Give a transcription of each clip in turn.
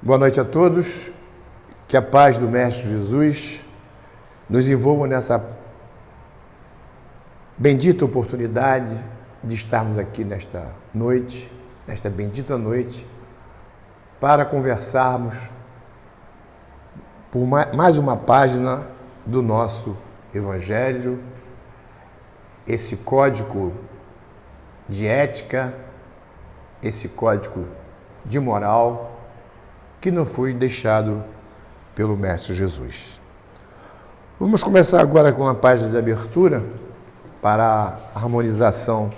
Boa noite a todos, que a paz do Mestre Jesus nos envolva nessa bendita oportunidade de estarmos aqui nesta noite, nesta bendita noite, para conversarmos por mais uma página do nosso Evangelho, esse código de ética, esse código de moral que não foi deixado pelo Mestre Jesus. Vamos começar agora com a página de abertura para a harmonização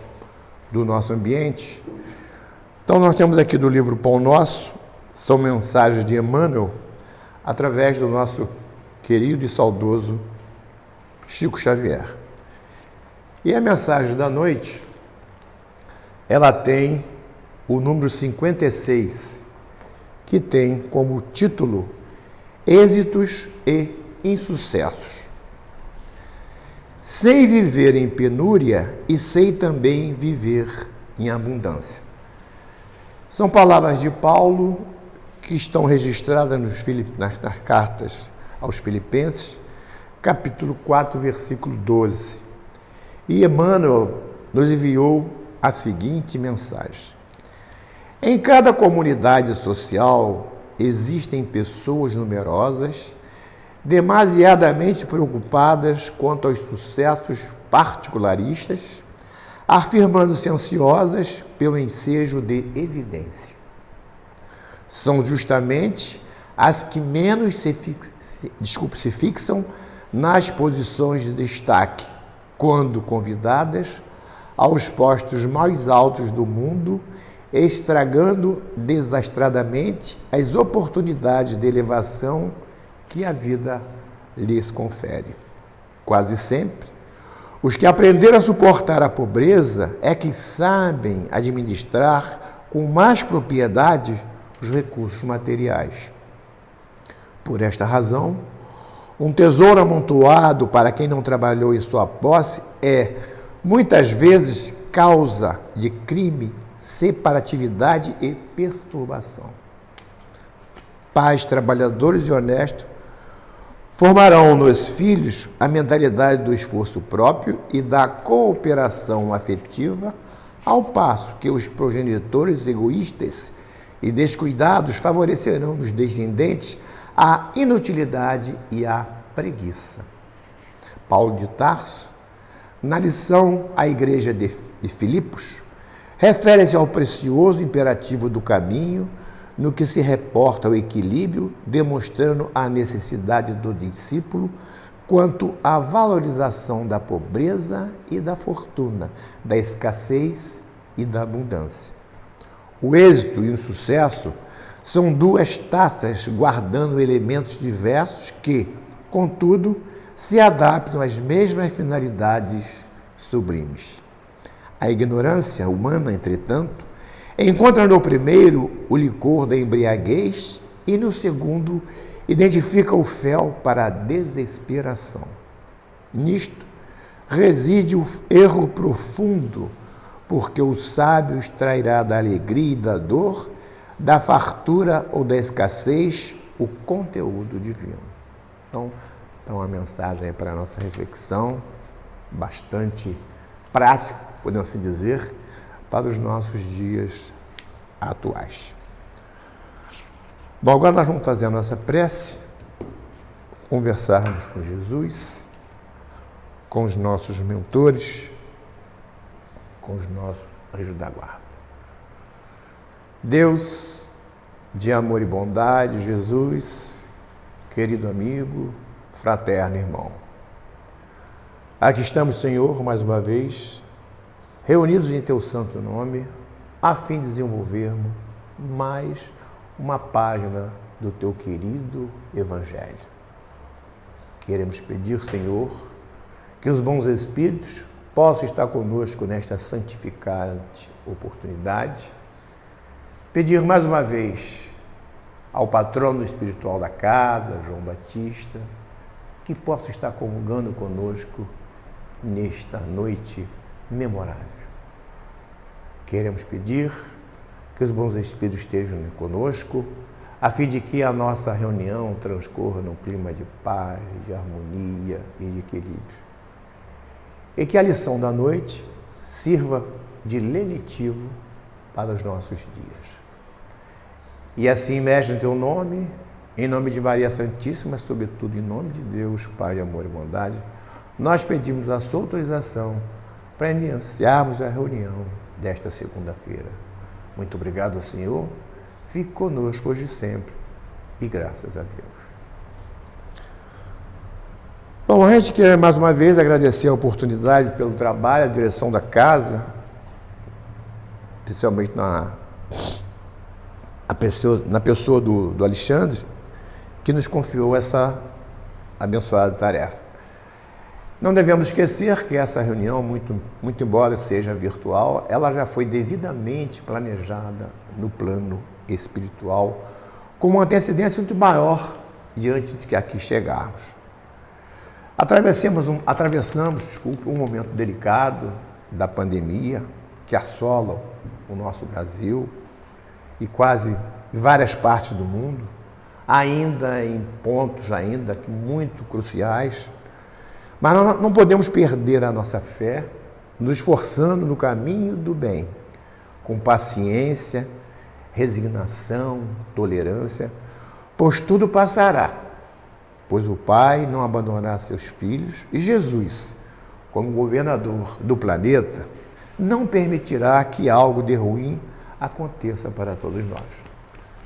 do nosso ambiente. Então nós temos aqui do livro Pão Nosso, são mensagens de Emmanuel, através do nosso querido e saudoso Chico Xavier. E a mensagem da noite, ela tem o número 56, que tem como título Êxitos e Insucessos. Sei viver em penúria e sei também viver em abundância. São palavras de Paulo que estão registradas nas cartas aos Filipenses, capítulo 4, versículo 12. E Emmanuel nos enviou a seguinte mensagem. Em cada comunidade social existem pessoas numerosas, demasiadamente preocupadas quanto aos sucessos particularistas, afirmando-se ansiosas pelo ensejo de evidência. São justamente as que menos se fixam nas posições de destaque, quando convidadas aos postos mais altos do mundo, estragando desastradamente as oportunidades de elevação que a vida lhes confere. Quase sempre, os que aprenderam a suportar a pobreza é que sabem administrar com mais propriedade os recursos materiais. Por esta razão, um tesouro amontoado para quem não trabalhou em sua posse é, muitas vezes, causa de crime, separatividade e perturbação. Pais trabalhadores e honestos formarão nos filhos a mentalidade do esforço próprio e da cooperação afetiva, ao passo que os progenitores egoístas e descuidados favorecerão nos descendentes a inutilidade e a preguiça. Paulo de Tarso, na lição à igreja de Filipos, refere-se ao precioso imperativo do caminho, no que se reporta ao equilíbrio, demonstrando a necessidade do discípulo quanto à valorização da pobreza e da fortuna, da escassez e da abundância. O êxito e o sucesso são duas taças guardando elementos diversos que, contudo, se adaptam às mesmas finalidades sublimes. A ignorância humana, entretanto, encontra no primeiro o licor da embriaguez e no segundo identifica o fel para a desesperação. Nisto reside o erro profundo, porque o sábio extrairá da alegria e da dor, da fartura ou da escassez, o conteúdo divino. Então a mensagem para a nossa reflexão, bastante prática, podemos assim dizer, para os nossos dias atuais. Bom, agora nós vamos fazer a nossa prece, conversarmos com Jesus, com os nossos mentores, com os nossos anjos da guarda. Deus de amor e bondade, Jesus, querido amigo, fraterno irmão. Aqui estamos, Senhor, mais uma vez, reunidos em Teu santo nome, a fim de desenvolvermos mais uma página do Teu querido Evangelho. Queremos pedir, Senhor, que os bons Espíritos possam estar conosco nesta santificante oportunidade. Pedir mais uma vez ao patrono espiritual da casa, João Batista, que possa estar comungando conosco nesta noite memorável. Queremos pedir que os bons Espíritos estejam conosco, a fim de que a nossa reunião transcorra num clima de paz, de harmonia e de equilíbrio. E que a lição da noite sirva de lenitivo para os nossos dias. E assim, Mestre, em teu nome, em nome de Maria Santíssima, sobretudo em nome de Deus, Pai de amor e bondade, nós pedimos a sua autorização para iniciarmos a reunião desta segunda-feira. Muito obrigado, Senhor. Fique conosco hoje e sempre. E graças a Deus. Bom, a gente quer mais uma vez agradecer a oportunidade pelo trabalho, a direção da casa, especialmente na pessoa do Alexandre, que nos confiou essa abençoada tarefa. Não devemos esquecer que essa reunião, muito embora seja virtual, ela já foi devidamente planejada no plano espiritual, com uma antecedência muito maior diante de que aqui chegarmos. Atravessamos um momento delicado da pandemia que assola o nosso Brasil e quase várias partes do mundo, ainda em pontos muito cruciais, mas não podemos perder a nossa fé, nos esforçando no caminho do bem, com paciência, resignação, tolerância, pois tudo passará, pois o Pai não abandonará seus filhos e Jesus, como governador do planeta, não permitirá que algo de ruim aconteça para todos nós.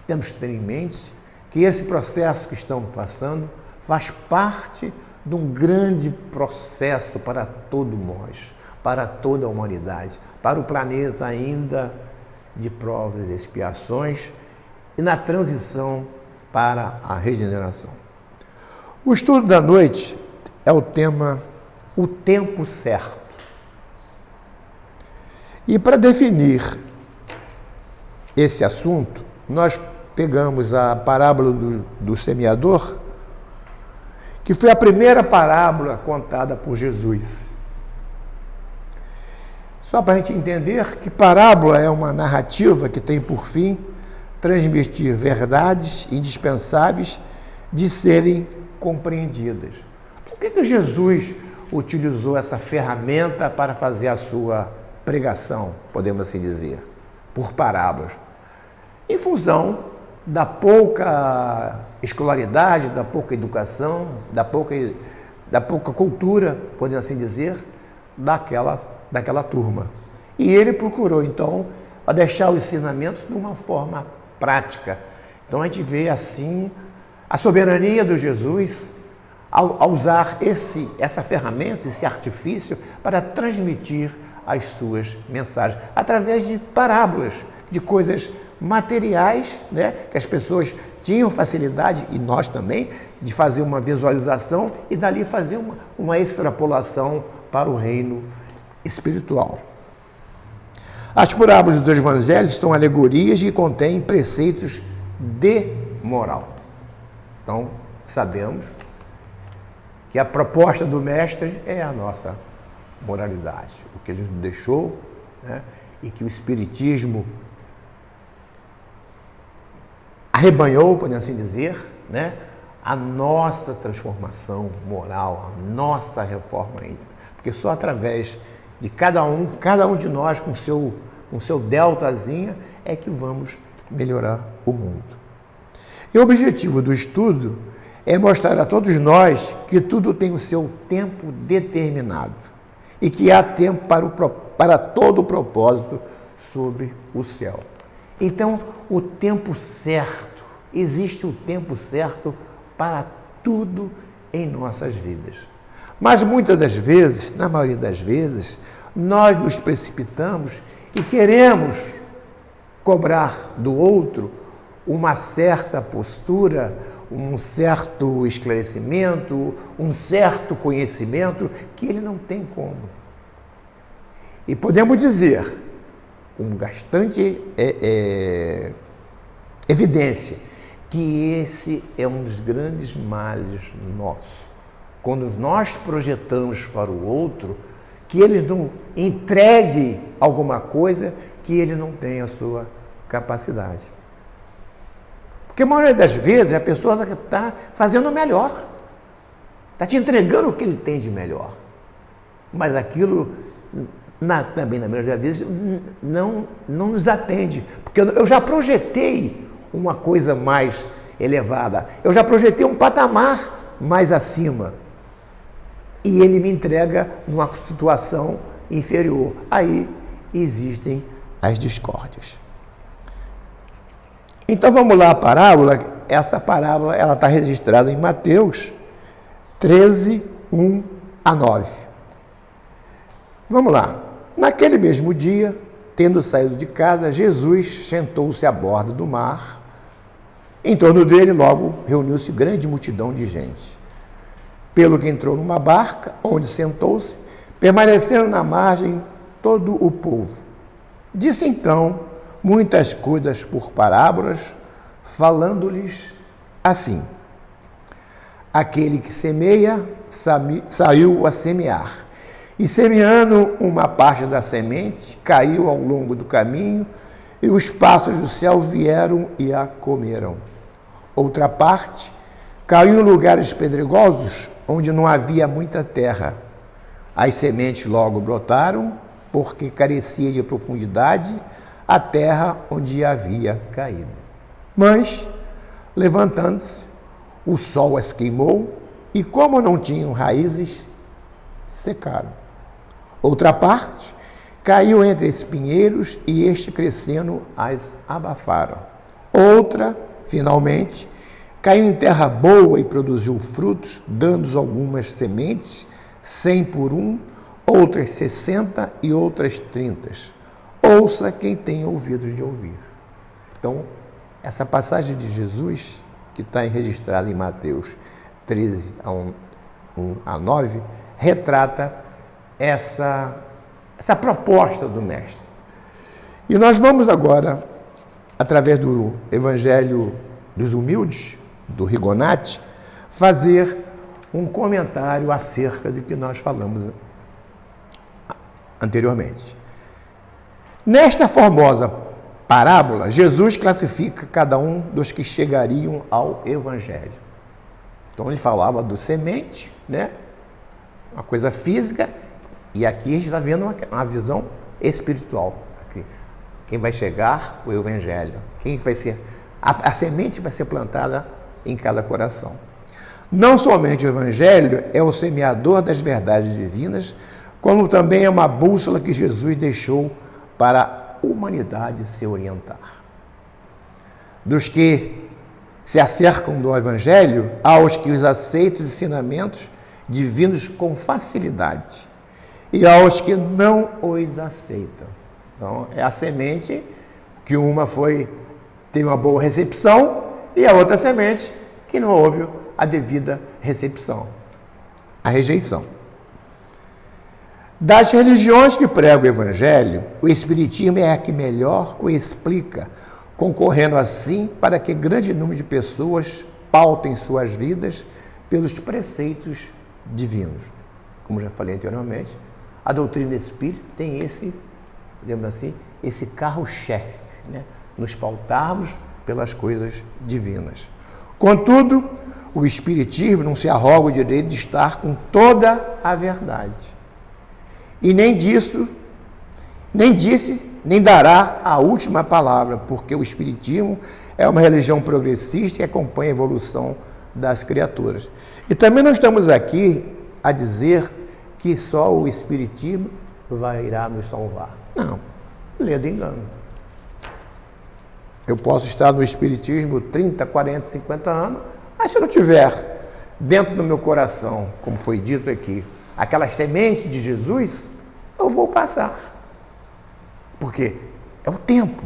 Temos que ter em mente que esse processo que estamos passando faz parte de um grande processo para todos nós, para toda a humanidade, para o planeta ainda de provas e expiações e na transição para a regeneração. O estudo da noite é o tema O Tempo Certo. E para definir esse assunto, nós pegamos a parábola do semeador, que foi a primeira parábola contada por Jesus. Só para a gente entender que parábola é uma narrativa que tem por fim transmitir verdades indispensáveis de serem compreendidas. Por que Jesus utilizou essa ferramenta para fazer a sua pregação, podemos assim dizer, por parábolas? Em função da pouca escolaridade, da pouca educação, da pouca cultura, podemos assim dizer, daquela turma. E ele procurou, então, a deixar os ensinamentos de uma forma prática. Então, a gente vê, assim, a soberania de Jesus ao usar essa ferramenta, esse artifício, para transmitir as suas mensagens, através de parábolas, de coisas materiais, né, que as pessoas tinham facilidade, e nós também, de fazer uma visualização e dali fazer uma extrapolação para o reino espiritual. As parábolas dos evangelhos são alegorias e contêm preceitos de moral. Então, sabemos que a proposta do mestre é a nossa moralidade, o que ele nos deixou, né, e que o Espiritismo arrebanhou, podemos assim dizer, né, a nossa transformação moral, a nossa reforma íntima. Porque só através de cada um de nós com seu deltazinho, é que vamos melhorar o mundo. E o objetivo do estudo é mostrar a todos nós que tudo tem o seu tempo determinado e que há tempo para todo o propósito sob o céu. Então, o tempo certo, existe o tempo certo para tudo em nossas vidas. Mas muitas das vezes, na maioria das vezes, nós nos precipitamos e queremos cobrar do outro uma certa postura, um certo esclarecimento, um certo conhecimento que ele não tem como. E podemos dizer, com bastante evidência, que esse é um dos grandes males nossos. Quando nós projetamos para o outro que ele não entregue alguma coisa que ele não tem a sua capacidade. Porque a maioria das vezes a pessoa está fazendo o melhor, está te entregando o que ele tem de melhor. Mas aquilo, também na maioria das vezes, não nos atende. Porque eu já projetei uma coisa mais elevada, eu já projetei um patamar mais acima. E ele me entrega numa situação inferior. Aí existem as discórdias. Então vamos lá a parábola. Essa parábola ela está registrada em Mateus 13, 1 a 9. Vamos lá. Naquele mesmo dia, tendo saído de casa, Jesus sentou-se à borda do mar. Em torno dele, logo, reuniu-se grande multidão de gente. Pelo que entrou numa barca, onde sentou-se, permanecendo na margem todo o povo. Disse então muitas coisas por parábolas, falando-lhes assim: aquele que semeia saiu a semear, e semeando uma parte da semente, caiu ao longo do caminho, e os pássaros do céu vieram e a comeram. Outra parte caiu em lugares pedregosos, onde não havia muita terra. As sementes logo brotaram, porque carecia de profundidade a terra onde havia caído. Mas, levantando-se, o sol as queimou, e como não tinham raízes, secaram. Outra parte caiu entre espinheiros, e este crescendo as abafaram. Outra, finalmente, caiu em terra boa e produziu frutos, dando algumas sementes, 100 por 1, outras 60 e outras 30. Ouça quem tem ouvidos de ouvir. Então, essa passagem de Jesus, que está registrada em Mateus 13, 1 a 9, retrata essa proposta do Mestre. E nós vamos agora, através do Evangelho dos Humildes, do Rigonati, fazer um comentário acerca do que nós falamos anteriormente. Nesta formosa parábola, Jesus classifica cada um dos que chegariam ao Evangelho. Então ele falava do semente, né? Uma coisa física, e aqui a gente está vendo uma visão espiritual. Aqui. Quem vai chegar? O Evangelho. Quem vai ser? A semente vai ser plantada em cada coração. Não somente o Evangelho é o semeador das verdades divinas, como também é uma bússola que Jesus deixou para a humanidade se orientar. Dos que se acercam do Evangelho, aos que os aceitam os ensinamentos divinos com facilidade, e aos que não os aceitam. Então, é a semente que uma teve uma boa recepção, e a outra semente que não houve a devida recepção, a rejeição. Das religiões que pregam o Evangelho, o Espiritismo é a que melhor o explica, concorrendo assim para que grande número de pessoas pautem suas vidas pelos preceitos divinos. Como já falei anteriormente, a doutrina espírita tem esse carro-chefe, né? Nos pautarmos pelas coisas divinas. Contudo, o Espiritismo não se arroga o direito de estar com toda a verdade. E nem disse, nem dará a última palavra, porque o Espiritismo é uma religião progressista e acompanha a evolução das criaturas. E também não estamos aqui a dizer que só o Espiritismo irá nos salvar. Não, ledo engano. Eu posso estar no Espiritismo 30, 40, 50 anos, mas se eu não tiver dentro do meu coração, como foi dito aqui, aquela semente de Jesus, eu vou passar. Porque é o tempo.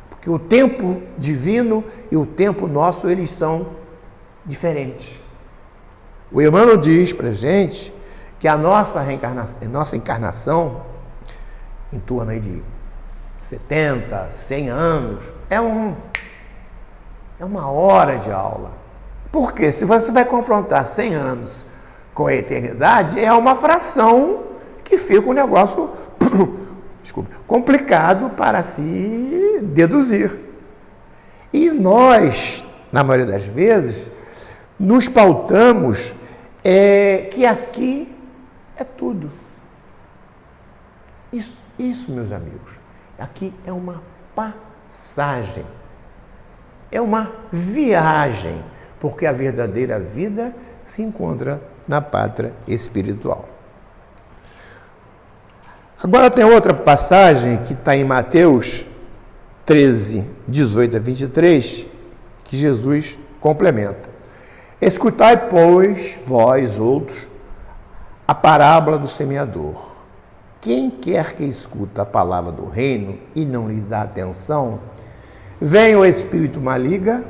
Porque o tempo divino e o tempo nosso, eles são diferentes. O Emmanuel diz para a gente que a nossa encarnação, em torno aí de 70, 100 anos, é uma hora de aula. Por quê? Se você vai confrontar 100 anos com a eternidade, é uma fração que fica um negócio complicado para se deduzir. E nós, na maioria das vezes, nos pautamos que aqui é tudo. Isso, meus amigos, aqui é uma passagem, é uma viagem, porque a verdadeira vida se encontra na pátria espiritual. Agora tem outra passagem que está em Mateus 13, 18 a 23, que Jesus complementa. Escutai, pois, vós outros, a parábola do semeador. Quem quer que escuta a palavra do reino e não lhe dá atenção, vem o espírito maligno,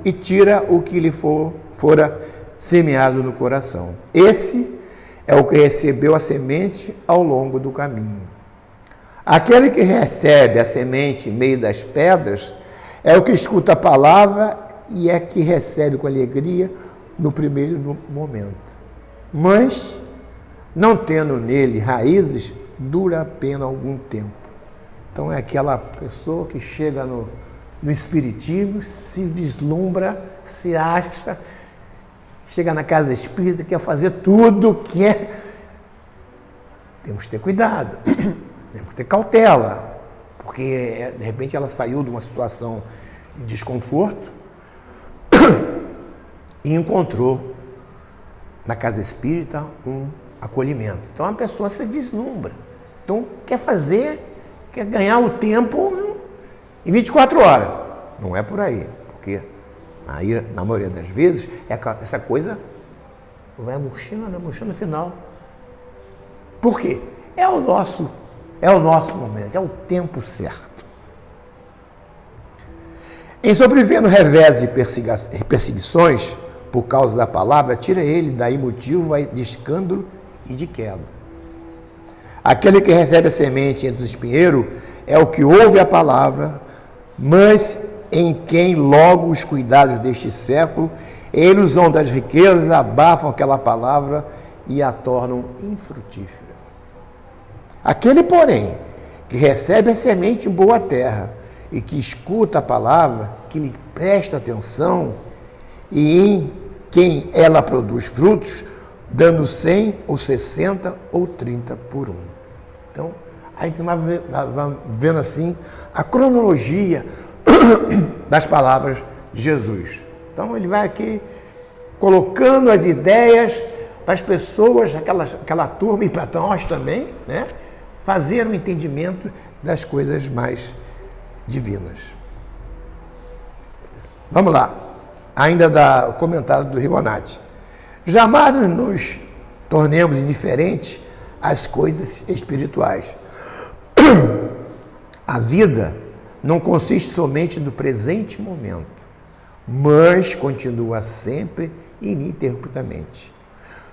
e tira o que lhe fora semeado no coração. Esse é o que recebeu a semente ao longo do caminho. Aquele que recebe a semente em meio das pedras é o que escuta a palavra e é que recebe com alegria no primeiro momento. Mas, não tendo nele raízes, dura apenas algum tempo. Então é aquela pessoa que chega no espiritismo, se vislumbra, se acha, chega na casa espírita, quer fazer tudo, Temos que ter cuidado, temos que ter cautela, porque de repente ela saiu de uma situação de desconforto e encontrou na casa espírita um acolhimento. Então a pessoa se vislumbra, então quer ganhar o tempo em 24 horas. Não é por aí, porque aí, na maioria das vezes, essa coisa vai murchando no final. Por quê? É o nosso momento, é o tempo certo. Em sobrevivendo revés e perseguições por causa da palavra, tira ele daí motivo de escândalo e de queda. Aquele que recebe a semente entre os espinheiros é o que ouve a palavra, mas em quem logo os cuidados deste século e a ilusão das riquezas abafam aquela palavra e a tornam infrutífera. Aquele, porém, que recebe a semente em boa terra e que escuta a palavra, que lhe presta atenção e em quem ela produz frutos, dando 100 ou 60 ou 30 por um. Então, a gente vai vendo assim a cronologia das palavras de Jesus. Então, ele vai aqui colocando as ideias para as pessoas, aquela turma, e para nós também, né, fazer um entendimento das coisas mais divinas. Vamos lá, ainda o comentário do Rigonati. Jamais nos tornemos indiferentes às coisas espirituais. A vida não consiste somente no presente momento, mas continua sempre ininterruptamente.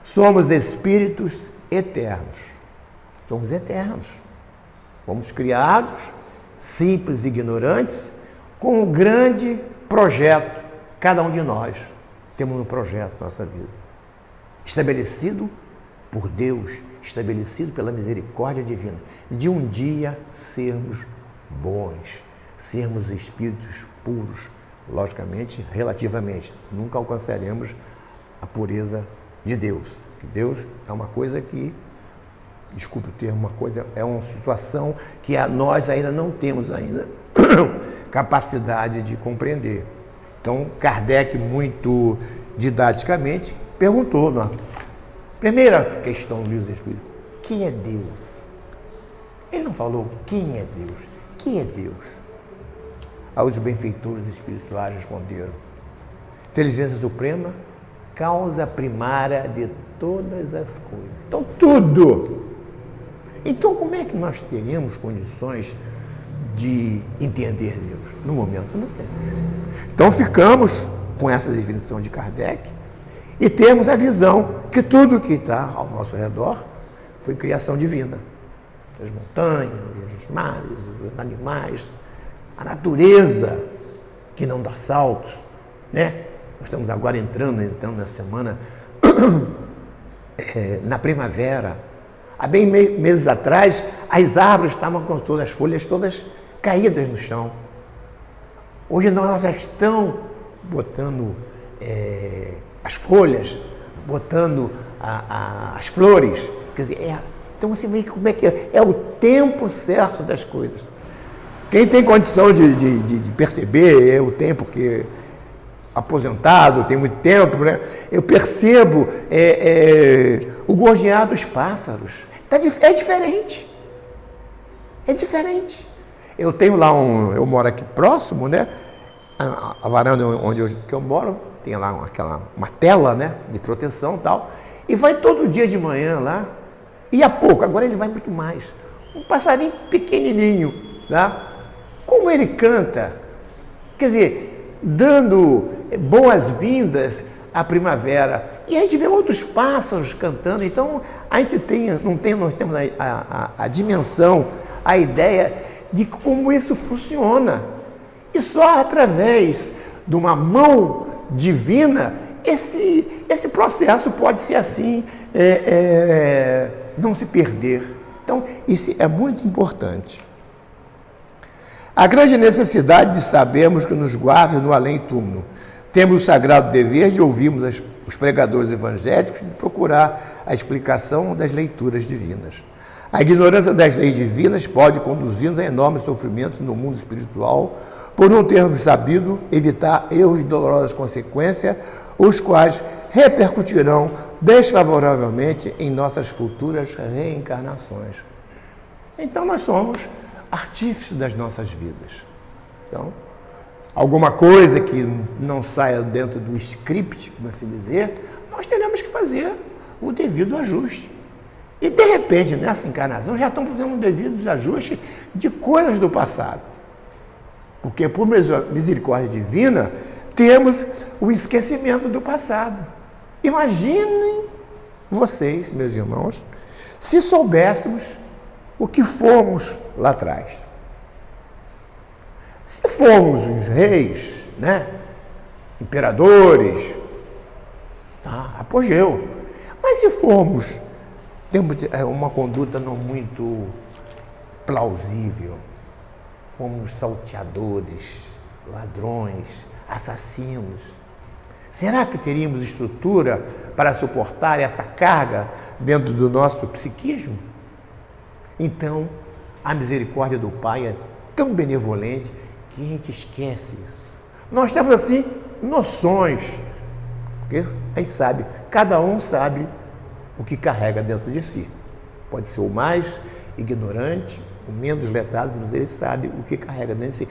Somos espíritos eternos. Somos eternos. Fomos criados, simples e ignorantes, com um grande projeto. Cada um de nós temos um projeto na nossa vida. Estabelecido por Deus, estabelecido pela misericórdia divina, de um dia sermos bons, sermos espíritos puros, logicamente, relativamente. Nunca alcançaremos a pureza de Deus. Que Deus é uma coisa que, desculpe o termo, é uma situação que nós ainda não temos capacidade de compreender. Então, Kardec, muito didaticamente, perguntou na primeira questão do Livro dos Espíritos: quem é Deus? Ele não falou quem é Deus. Quem é Deus? Aí os benfeitores espirituais responderam: inteligência suprema, causa primária de todas as coisas. Então, tudo. Então, como é que nós teríamos condições de entender Deus? No momento, não temos. Então, ficamos com essa definição de Kardec e temos a visão que tudo que está ao nosso redor foi criação divina. As montanhas, os mares, os animais, a natureza que não dá saltos, né? Nós estamos agora entrando na semana na primavera. Há bem meses atrás, as árvores estavam com todas as folhas todas caídas no chão. Hoje não, elas já estão botando as folhas, botando as flores. Quer dizer, então você vê como é que é o tempo certo das coisas. Quem tem condição de perceber, eu tenho, porque aposentado, tem muito tempo, né? Eu percebo o gorjear dos pássaros. É diferente. É diferente. Eu tenho lá eu moro aqui próximo, né? A varanda que eu moro tem lá uma tela, né? De proteção e tal. E vai todo dia de manhã lá. E há pouco, agora ele vai muito mais. Um passarinho pequenininho, tá? Como ele canta, quer dizer, dando boas-vindas à primavera. E a gente vê outros pássaros cantando. Então, a gente nós temos a dimensão, a ideia de como isso funciona. E só através de uma mão divina, esse processo pode ser assim, não se perder. Então, isso é muito importante. A grande necessidade de sabermos que nos guarda no além-túmulo. Temos o sagrado dever de ouvirmos os pregadores evangélicos e de procurar a explicação das leituras divinas. A ignorância das leis divinas pode conduzir-nos a enormes sofrimentos no mundo espiritual, por não termos sabido evitar erros de dolorosas consequências, os quais repercutirão desfavoravelmente em nossas futuras reencarnações. Então, nós somos artífices das nossas vidas. Então, alguma coisa que não saia dentro do script, como assim dizer, nós teremos que fazer o devido ajuste. E, de repente, nessa encarnação, já estamos fazendo um devido ajuste de coisas do passado. Porque, por misericórdia divina, temos o esquecimento do passado. Imaginem vocês, meus irmãos, se soubéssemos o que fomos lá atrás. Se formos os reis, né? Imperadores, tá? Apogeu. Mas se formos, temos uma conduta não muito plausível, fomos salteadores, ladrões, assassinos, será que teríamos estrutura para suportar essa carga dentro do nosso psiquismo? Então, a misericórdia do Pai é tão benevolente que a gente esquece isso. Nós temos, assim, noções, porque a gente sabe, cada um sabe o que carrega dentro de si. Pode ser o mais ignorante, o menos letrado, mas ele sabe o que carrega dentro de si.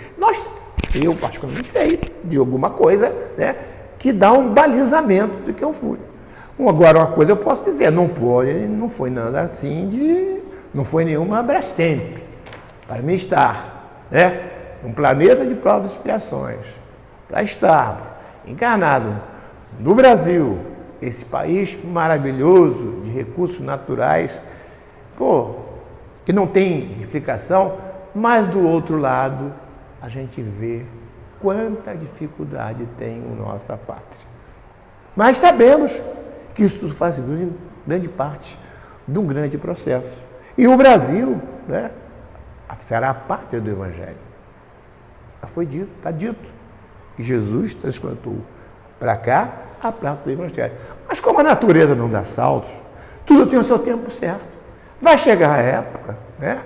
Eu particularmente sei de alguma coisa, né, que dá um balizamento do que eu fui. Agora, uma coisa eu posso dizer, não foi nada assim não foi nenhuma Brastemp, para mim estar, né, um planeta de provas e expiações, para estar encarnado no Brasil, esse país maravilhoso de recursos naturais, que não tem explicação, mas do outro lado a gente vê quanta dificuldade tem a nossa pátria. Mas sabemos que isso tudo faz grande parte de um grande processo. E o Brasil, né, será a pátria do Evangelho. Já foi dito, está dito, que Jesus transplantou para cá a pátria do Evangelho. Mas como a natureza não dá saltos, tudo tem o seu tempo certo. Vai chegar a época, né,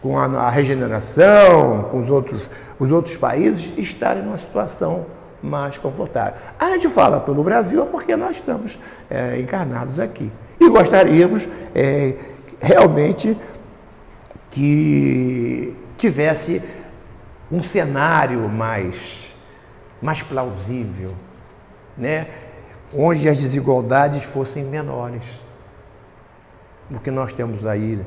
com a regeneração, com os outros países estarem numa situação mais confortável. A gente fala pelo Brasil porque nós estamos encarnados aqui. E gostaríamos realmente que tivesse um cenário mais plausível, né? Onde as desigualdades fossem menores. Porque nós temos aí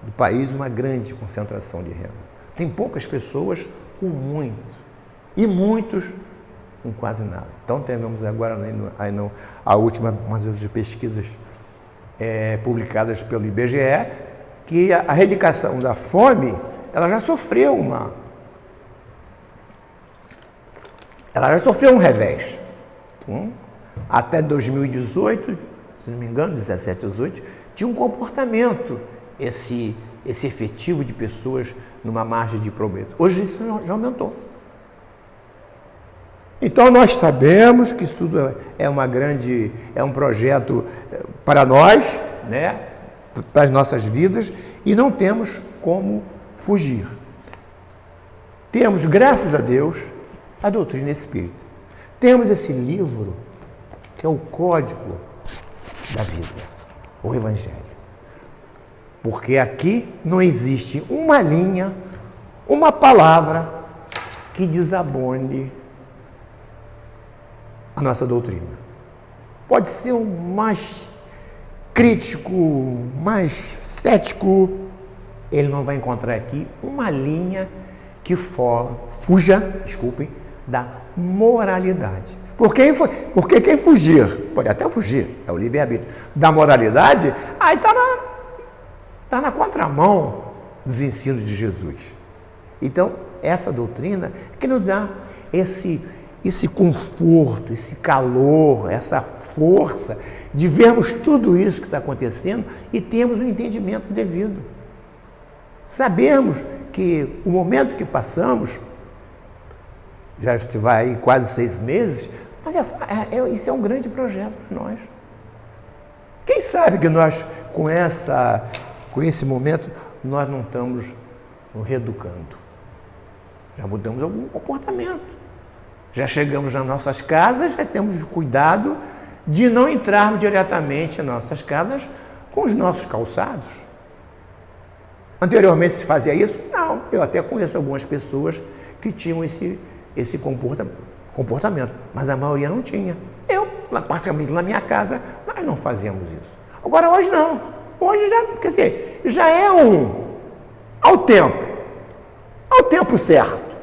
no país uma grande concentração de renda. Tem poucas pessoas com muito e muitos com quase nada. Então, temos agora a última de pesquisas publicadas pelo IBGE, que a erradicação da fome, ela já sofreu um revés. Então, até 2018, se não me engano, 17, 18, tinha um comportamento, esse efetivo de pessoas numa margem de pobreza. Hoje isso já aumentou. Então nós sabemos que isso tudo é um projeto para nós, né? Para as nossas vidas, e não temos como fugir. Temos, graças a Deus, a doutrina espírita. Temos esse livro que é o código da vida, o Evangelho. Porque aqui não existe uma linha, uma palavra que desabone a nossa doutrina. Pode ser o mais crítico, mais cético, ele não vai encontrar aqui uma linha que fuja, da moralidade. Porque quem fugir, pode até fugir, é o livre-arbítrio, da moralidade, aí está na contramão dos ensinos de Jesus. Então, essa doutrina que nos dá esse conforto, esse calor, essa força de vermos tudo isso que está acontecendo e termos um entendimento devido. Sabemos que o momento que passamos, já se vai aí quase 6 meses, mas isso é um grande projeto para nós. Quem sabe que nós, com esse momento, nós não estamos nos reeducando. Já mudamos algum comportamento. Já chegamos nas nossas casas, já temos cuidado de não entrarmos diretamente nas nossas casas com os nossos calçados. Anteriormente se fazia isso? Não. Eu até conheço algumas pessoas que tinham esse comportamento, mas a maioria não tinha. Eu, praticamente na minha casa, nós não fazíamos isso. Agora hoje não. Hoje já é ao tempo certo.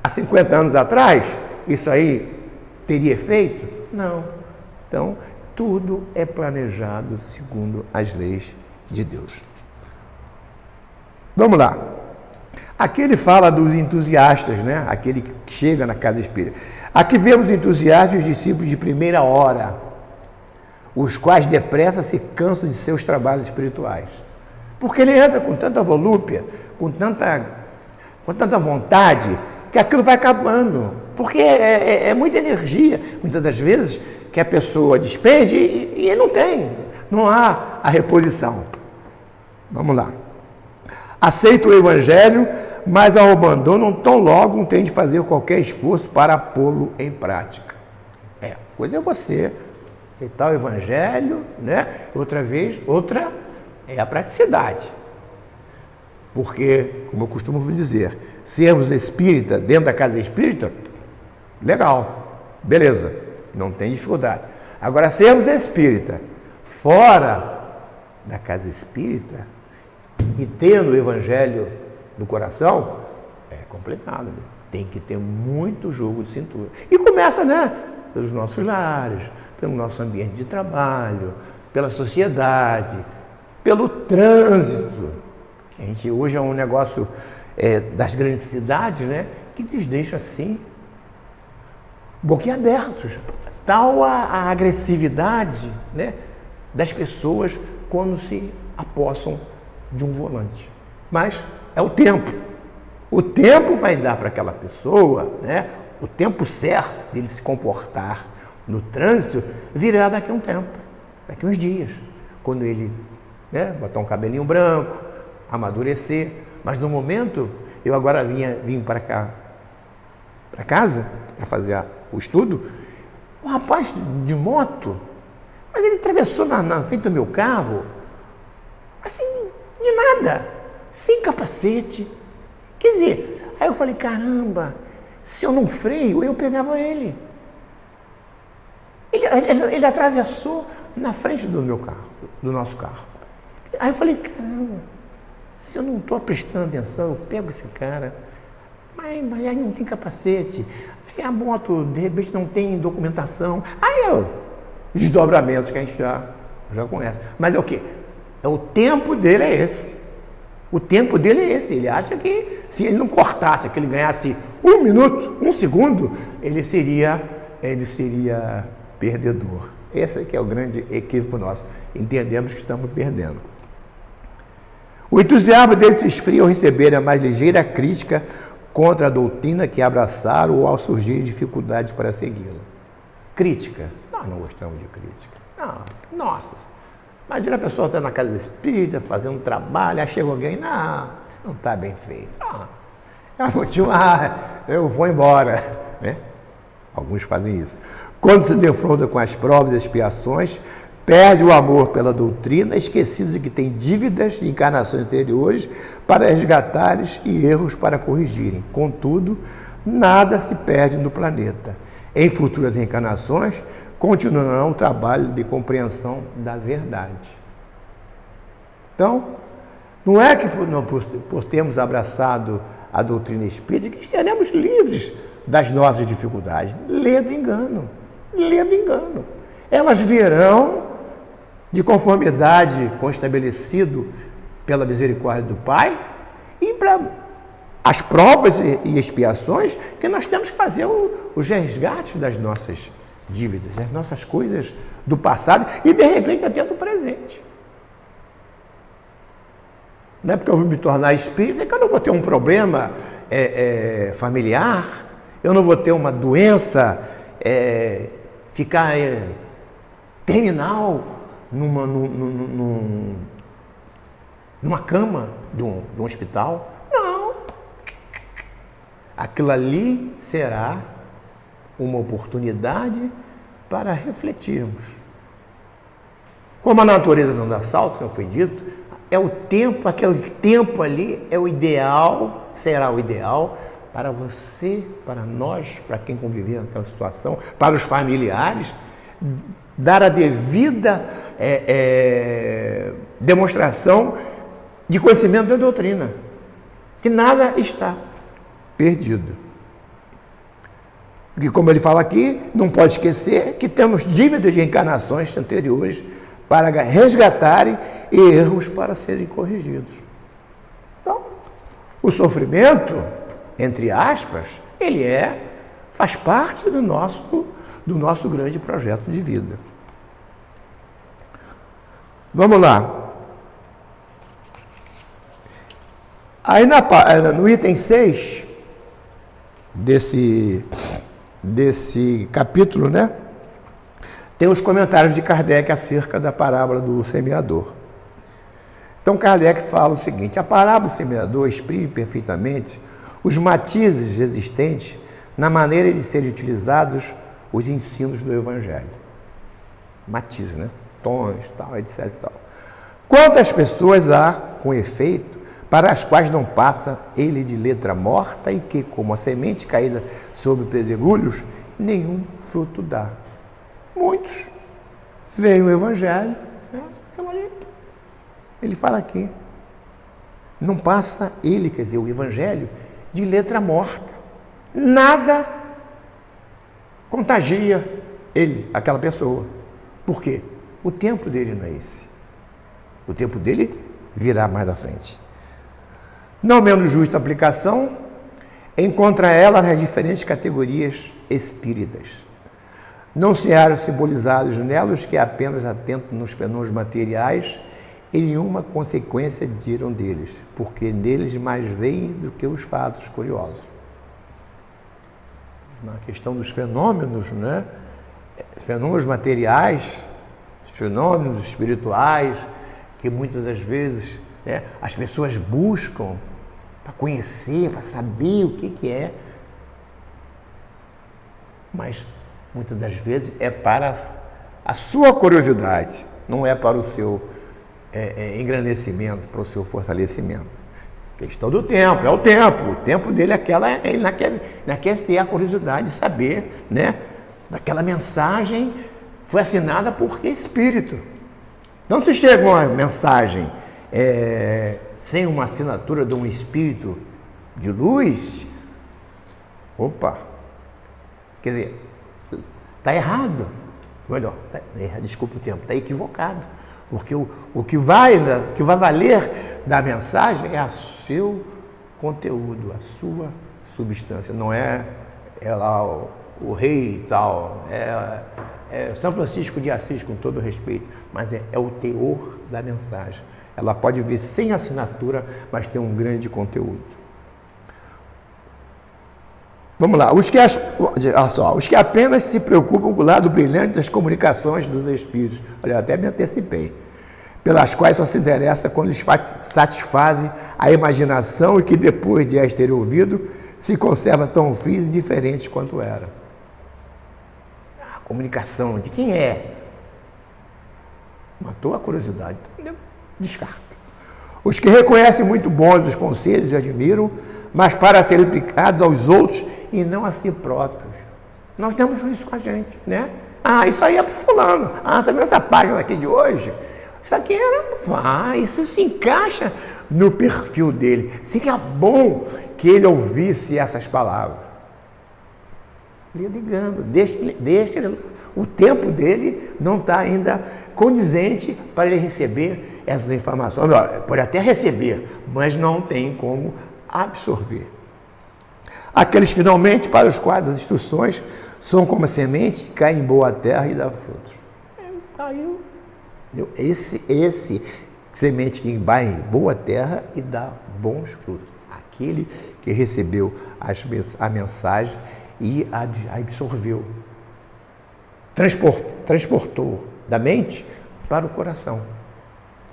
Há 50 anos atrás, isso aí teria efeito? Não. Então, tudo é planejado segundo as leis de Deus. Vamos lá. Aqui ele fala dos entusiastas, né? Aquele que chega na casa espírita. Aqui vemos entusiastas e os discípulos de primeira hora, os quais depressa se cansam de seus trabalhos espirituais. Porque ele entra com tanta volúpia, com tanta vontade, que aquilo vai acabando. Porque é muita energia, muitas das vezes, que a pessoa despende e ele não há a reposição. Vamos lá. Aceita o Evangelho, mas ao abandono tão logo não tem de fazer qualquer esforço para pô-lo em prática. Coisa é você aceitar o Evangelho, né? Outra é a praticidade. Porque, como eu costumo dizer, sermos espírita dentro da casa espírita, legal, beleza, não tem dificuldade. Agora, sermos espírita fora da casa espírita e tendo o Evangelho no coração, é complicado, né? Tem que ter muito jogo de cintura. E começa, né, pelos nossos lares, pelo nosso ambiente de trabalho, pela sociedade, pelo trânsito, que a gente hoje é um negócio das grandes cidades, né, que nos deixa assim, boquiabertos. Tal a agressividade, né, das pessoas quando se apossam de um volante. Mas é o tempo. O tempo vai dar para aquela pessoa, né, o tempo certo dele se comportar no trânsito virá daqui a um tempo, daqui a uns dias, quando ele, né, botar um cabelinho branco, amadurecer. Mas no momento, eu agora vim para cá, para casa, para fazer o estudo, um rapaz de moto, mas ele atravessou na frente do meu carro, assim, de nada, sem capacete. Quer dizer, aí eu falei, caramba, se eu não freio, eu pegava ele. Ele atravessou na frente do meu carro, do nosso carro. Aí eu falei, caramba, se eu não estou prestando atenção, eu pego esse cara, mas aí não tem capacete, aí a moto, de repente, não tem documentação. Aí desdobramentos que a gente já conhece. Mas é o quê? O tempo dele é esse. O tempo dele é esse. Ele acha que se ele não cortasse, que ele ganhasse 1 minuto, 1 segundo, ele seria perdedor. Esse aqui é o grande equívoco nosso. Entendemos que estamos perdendo. O entusiasmo dele se esfria ao receber a mais ligeira crítica contra a doutrina que abraçaram ou ao surgir dificuldades para segui-la. Crítica. Nós não gostamos de crítica. Não, nossa. Imagina a pessoa estar na casa espírita, fazendo um trabalho, aí chega alguém, não, isso não está bem feito. Eu vou embora. Né? Alguns fazem isso. Quando se defronta com as provas e expiações, perde o amor pela doutrina, esquecido de que tem dívidas de encarnações anteriores para resgatares e erros para corrigirem. Contudo, nada se perde no planeta. Em futuras reencarnações, continuarão o trabalho de compreensão da verdade. Então, não é que por termos abraçado a doutrina espírita que seremos livres das nossas dificuldades. Lê do engano. Lê do engano. Elas virão de conformidade com o estabelecido pela misericórdia do Pai e para as provas e expiações que nós temos que fazer os resgates das nossas dívidas, das nossas coisas do passado e de repente até do presente. Não é porque eu vou me tornar espírita que eu não vou ter um problema familiar, eu não vou ter uma doença, ficar terminal numa cama de um hospital. Não. Aquilo ali será uma oportunidade para refletirmos. Como a natureza não dá salto, como foi dito, é o tempo, aquele tempo ali é o ideal, será o ideal para você, para nós, para quem conviver naquela situação, para os familiares, dar a devida demonstração de conhecimento da doutrina, que nada está perdido. Porque, como ele fala aqui, não pode esquecer que temos dívidas de encarnações anteriores para resgatarem e erros para serem corrigidos. Então, o sofrimento, entre aspas, ele faz parte do nosso grande projeto de vida. Vamos lá. Aí no item 6 desse capítulo, né? Tem os comentários de Kardec acerca da parábola do semeador. Então Kardec fala o seguinte: a parábola do semeador exprime perfeitamente os matizes existentes na maneira de serem utilizados os ensinos do Evangelho. Matizes, né? Tons, tal, etc. Tal. Quantas pessoas há, com efeito, para as quais não passa ele de letra morta e que, como a semente caída sobre pedregulhos, nenhum fruto dá. Muitos. Veio o Evangelho, né? Ele fala aqui, não passa ele, quer dizer, o Evangelho, de letra morta. Nada contagia ele, aquela pessoa. Por quê? O tempo dele não é esse. O tempo dele virá mais à frente. Não menos justa aplicação, encontra ela nas diferentes categorias espíritas. Não se acham simbolizados nelas que apenas atentam nos fenômenos materiais e nenhuma consequência tiram deles, porque neles mais veem do que os fatos curiosos. Na questão dos fenômenos, né? Fenômenos materiais, fenômenos espirituais, que muitas das vezes, né, as pessoas buscam para conhecer, para saber o que é, mas muitas das vezes é para a sua curiosidade, não é para o seu engrandecimento, para o seu fortalecimento. Questão do tempo, é o tempo dele, ele não quer ter a curiosidade de saber, né? Aquela mensagem foi assinada por que espírito? Não se chega uma mensagem sem uma assinatura de um espírito de luz, opa, quer dizer, está errado. Melhor, desculpa o tempo, está equivocado. Porque o que vai valer da mensagem é o seu conteúdo, a sua substância. Não é lá o rei e tal, é São Francisco de Assis, com todo respeito, mas é o teor da mensagem. Ela pode vir sem assinatura, mas tem um grande conteúdo. Vamos lá, os que apenas se preocupam com o lado brilhante das comunicações dos espíritos, olha, eu até me antecipei, pelas quais só se interessa quando eles satisfazem a imaginação e que depois de as terem ouvido, se conserva tão frios e diferentes quanto era. A comunicação, de quem é? Matou a curiosidade, entendeu? Descarta. Os que reconhecem muito bons os conselhos e admiram, mas para serem aplicados aos outros e não a si próprios. Nós temos isso com a gente, né? Ah, isso aí é para fulano. Ah, tá vendo essa página aqui de hoje? Isso aqui isso se encaixa no perfil dele. Seria bom que ele ouvisse essas palavras. Ligando, deixa o tempo dele não está ainda condizente para ele receber essas informações. Pode até receber, mas não tem como absorver. Aqueles finalmente para os quais as instruções são como a semente que cai em boa terra e dá frutos. Caiu. Esse semente que vai em boa terra e dá bons frutos. Aquele que recebeu a mensagem e a absorveu. Transportou da mente para o coração.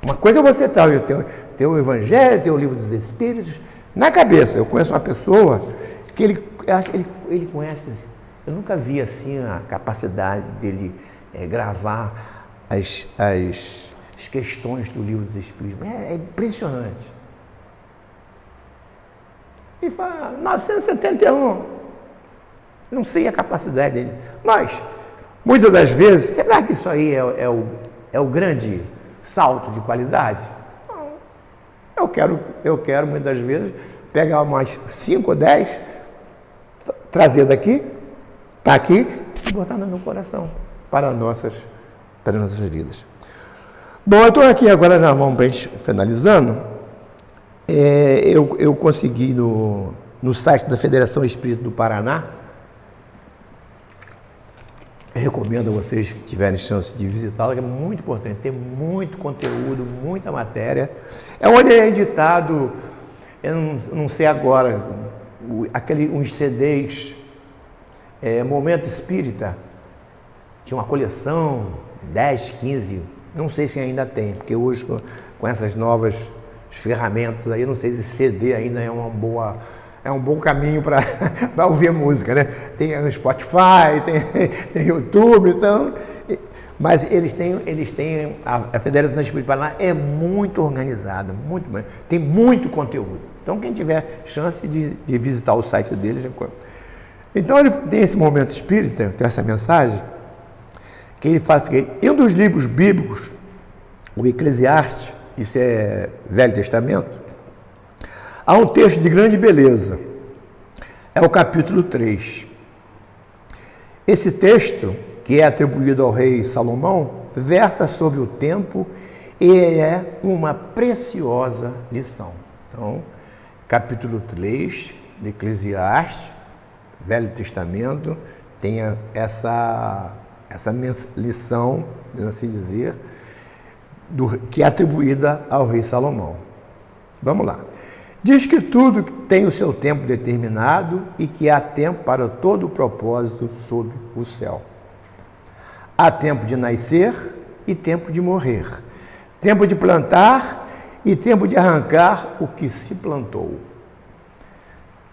Uma coisa é você ter o Evangelho, ter o Livro dos Espíritos na cabeça. Eu conheço uma pessoa que ele conhece, eu nunca vi assim a capacidade dele gravar as questões do Livro dos Espíritos. É impressionante. E fala, 971, não sei a capacidade dele, mas muitas das vezes, será que isso aí é o grande salto de qualidade? Não. Eu quero muitas vezes pegar umas 5 ou 10, trazer daqui, tá aqui, e botar no meu coração para nossas vidas. Bom, eu estou aqui agora, já vamos para a gente finalizando. Eu consegui no site da Federação Espírita do Paraná. Eu recomendo a vocês que tiverem chance de visitá-la, que é muito importante, tem muito conteúdo, muita matéria. É onde é editado, eu não sei agora, uns CDs, Momento Espírita, tinha uma coleção, 10, 15, não sei se ainda tem, porque hoje com essas novas ferramentas aí, não sei se CD ainda é um bom caminho para ouvir música, né? Tem no Spotify, tem YouTube, então, mas eles têm a Federação Espírita do Paraná é muito organizada, muito bem, tem muito conteúdo. Então quem tiver chance de visitar o site deles, então ele tem esse Momento Espírita, tem essa mensagem que ele faz que em um dos livros bíblicos, o Eclesiastes, isso é Velho Testamento, há um texto de grande beleza, é o capítulo 3. Esse texto, que é atribuído ao rei Salomão, versa sobre o tempo e é uma preciosa lição. Então, capítulo 3 de Eclesiastes, Velho Testamento, tem essa lição, assim dizer, que é atribuída ao rei Salomão. Vamos lá. Diz que tudo tem o seu tempo determinado e que há tempo para todo o propósito sob o céu. Há tempo de nascer e tempo de morrer. Tempo de plantar e tempo de arrancar o que se plantou.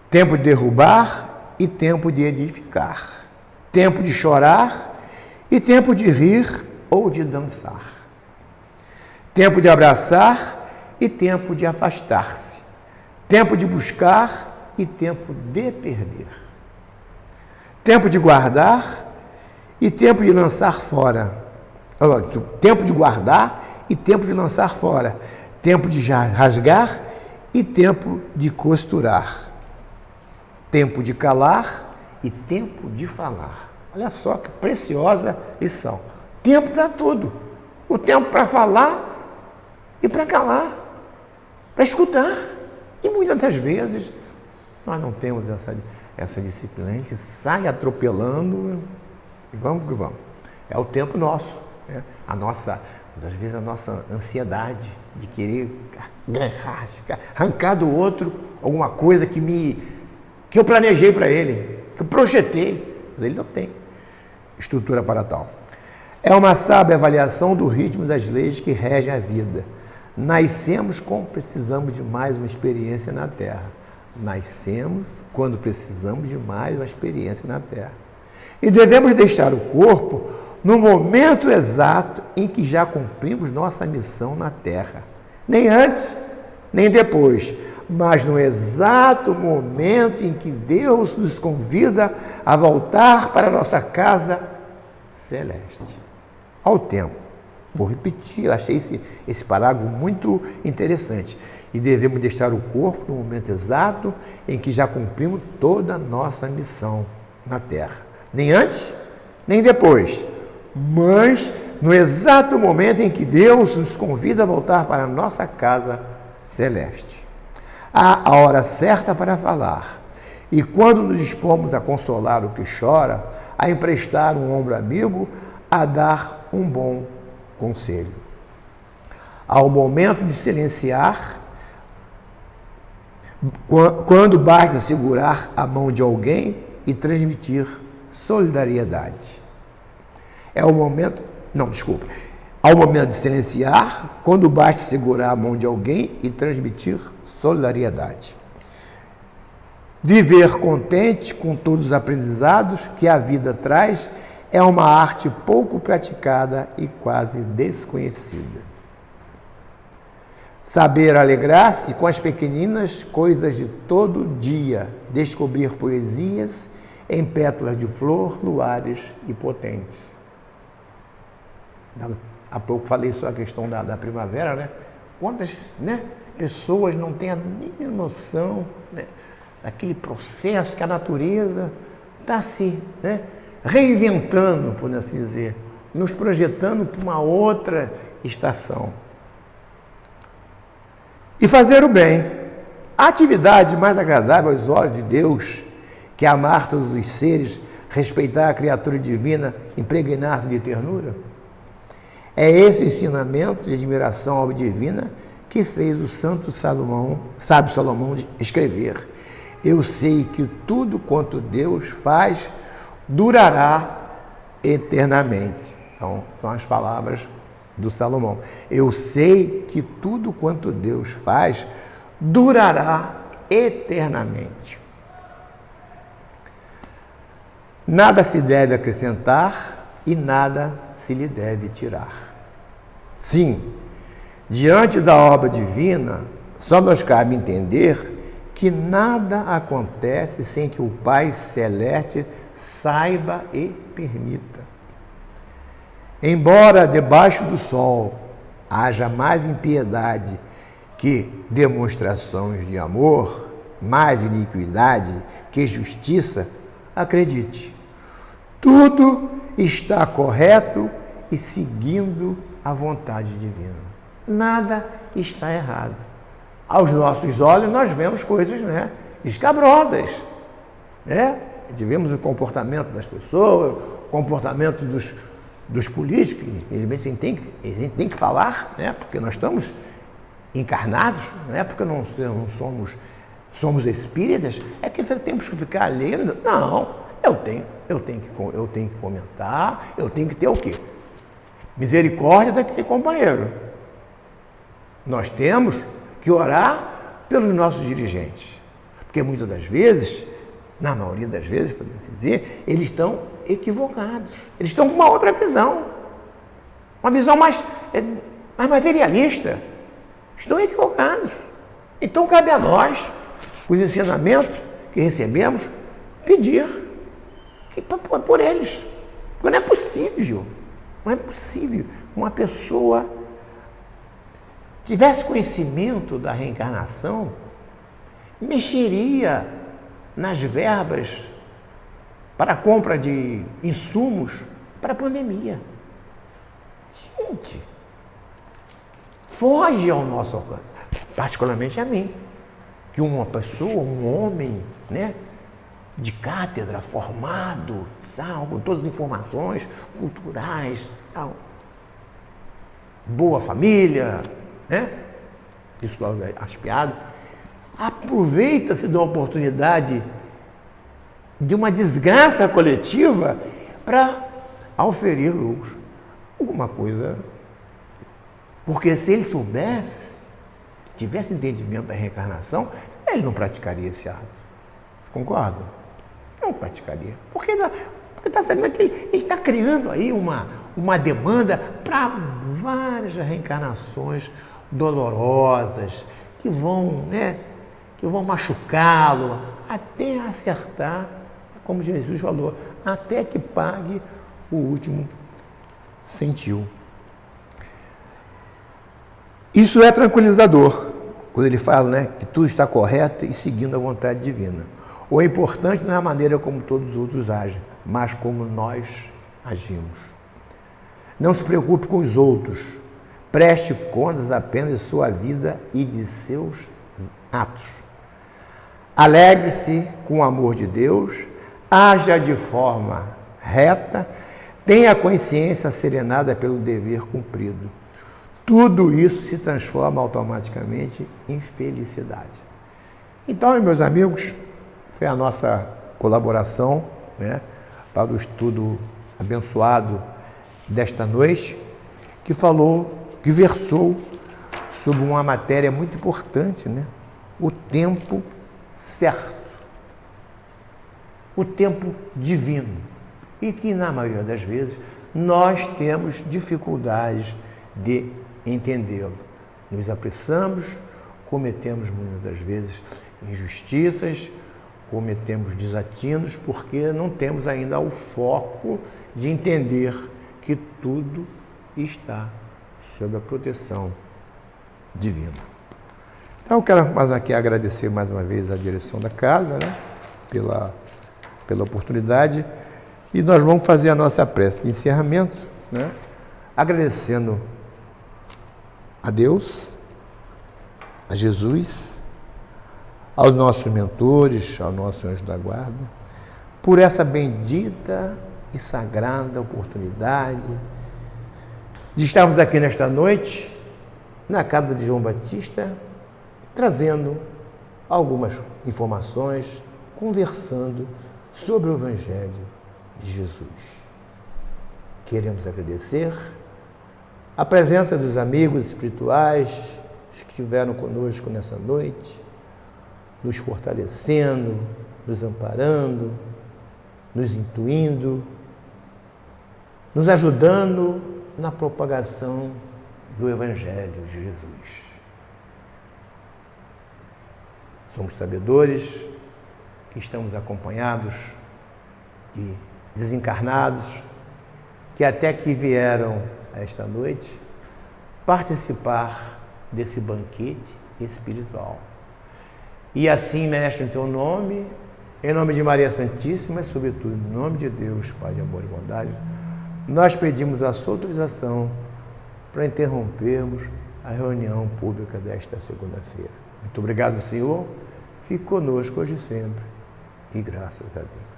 Tempo de derrubar e tempo de edificar. Tempo de chorar e tempo de rir ou de dançar. Tempo de abraçar e tempo de afastar-se. Tempo de buscar e tempo de perder. Tempo de guardar e tempo de lançar fora. Tempo de guardar e tempo de lançar fora. Tempo de rasgar e tempo de costurar. Tempo de calar e tempo de falar. Olha só que preciosa lição. Tempo para tudo. O tempo para falar e para calar, para escutar. E muitas das vezes nós não temos essa disciplina, a gente sai atropelando e vamos que vamos. É o tempo nosso, né? Muitas vezes a nossa ansiedade de querer arrancar do outro alguma coisa que eu planejei para ele. que eu projetei, mas ele não tem estrutura para tal. É uma sábia avaliação do ritmo das leis que regem a vida. Nascemos como precisamos de mais uma experiência na Terra. Nascemos quando precisamos de mais uma experiência na Terra. E devemos deixar o corpo no momento exato em que já cumprimos nossa missão na Terra. Nem antes, nem depois, mas no exato momento em que Deus nos convida a voltar para a nossa casa celeste. Ao tempo. Vou repetir, eu achei esse parágrafo muito interessante. E devemos deixar o corpo no momento exato em que já cumprimos toda a nossa missão na Terra. Nem antes, nem depois, mas no exato momento em que Deus nos convida a voltar para a nossa casa celeste. Há a hora certa para falar, e quando nos dispomos a consolar o que chora, a emprestar um ombro amigo, a dar um bom conselho. Há o momento de silenciar, quando basta segurar a mão de alguém e transmitir solidariedade. Há o momento de silenciar, quando basta segurar a mão de alguém e transmitir solidariedade. Viver contente com todos os aprendizados que a vida traz é uma arte pouco praticada e quase desconhecida. Saber alegrar-se com as pequeninas coisas de todo dia, descobrir poesias em pétalas de flor, luares e potentes. Há pouco falei sobre a questão da primavera, né? Quantas pessoas não têm a mínima noção, né, daquele processo que a natureza está se reinventando, por assim dizer, nos projetando para uma outra estação. E fazer o bem. A atividade mais agradável aos olhos de Deus, que é amar todos os seres, respeitar a criatura divina, impregnar-se de ternura. É esse ensinamento de admiração à obra divina que fez o sábio Salomão escrever: eu sei que tudo quanto Deus faz durará eternamente. Então, são as palavras do Salomão. Eu sei que tudo quanto Deus faz durará eternamente. Nada se deve acrescentar e nada se lhe deve tirar. Sim, diante da obra divina, só nos cabe entender que nada acontece sem que o Pai Celeste saiba e permita. Embora debaixo do sol haja mais impiedade que demonstrações de amor, mais iniquidade que justiça, acredite, tudo está correto e seguindo a vontade divina. Nada está errado. Aos nossos olhos, nós vemos coisas, escabrosas, Vemos o comportamento das pessoas, o comportamento dos políticos. Infelizmente, a gente tem que falar, porque nós estamos encarnados, não é porque não somos espíritas, é que temos que ficar lendo. Não, eu tenho que comentar, eu tenho que ter o quê? Misericórdia daquele companheiro. Nós temos que orar pelos nossos dirigentes, porque muitas das vezes, na maioria das vezes, para assim dizer, eles estão equivocados, eles estão com uma outra visão, uma visão mais materialista, estão equivocados. Então cabe a nós, os ensinamentos que recebemos, pedir por eles, porque não é possível uma pessoa tivesse conhecimento da reencarnação, mexeria nas verbas para a compra de insumos para a pandemia. Gente, foge ao nosso alcance, particularmente a mim, que uma pessoa, um homem, de cátedra, formado, com todas as informações culturais, boa família, isso acho piada, aproveita-se da oportunidade de uma desgraça coletiva para auferir lucro. Alguma coisa. Porque se ele soubesse, tivesse entendimento da reencarnação, ele não praticaria esse ato. Concorda? Não praticaria. Porque está sabendo que ele está criando aí uma demanda para várias reencarnações dolorosas que vão machucá-lo até acertar, como Jesus falou, até que pague o último centil. Isso é tranquilizador, quando ele fala, que tudo está correto e seguindo a vontade divina. O importante não é a maneira como todos os outros agem, mas como nós agimos. Não se preocupe com os outros. Preste contas apenas de sua vida e de seus atos. Alegre-se com o amor de Deus, haja de forma reta, tenha a consciência serenada pelo dever cumprido. Tudo isso se transforma automaticamente em felicidade. Então, meus amigos, foi a nossa colaboração, para o estudo abençoado desta noite, que versou sobre uma matéria muito importante, o tempo certo, o tempo divino, e que, na maioria das vezes, nós temos dificuldades de entendê-lo. Nos apressamos, cometemos muitas das vezes injustiças, cometemos desatinos, porque não temos ainda o foco de entender que tudo está sob a proteção divina. Então, eu quero aqui agradecer mais uma vez a direção da casa, pela oportunidade, e nós vamos fazer a nossa prece de encerramento, agradecendo a Deus, a Jesus, aos nossos mentores, ao nosso anjo da guarda, por essa bendita e sagrada oportunidade de estarmos aqui nesta noite, na casa de João Batista, trazendo algumas informações, conversando sobre o Evangelho de Jesus. Queremos agradecer a presença dos amigos espirituais que estiveram conosco nessa noite, nos fortalecendo, nos amparando, nos intuindo, nos ajudando na propagação do Evangelho de Jesus. Somos sabedores que estamos acompanhados de desencarnados que até que vieram a esta noite participar desse banquete espiritual. E assim, Mestre, em teu nome, em nome de Maria Santíssima e, sobretudo, em nome de Deus, Pai de amor e bondade, nós pedimos a sua autorização para interrompermos a reunião pública desta segunda-feira. Muito obrigado, Senhor. Fique conosco hoje e sempre. E graças a Deus.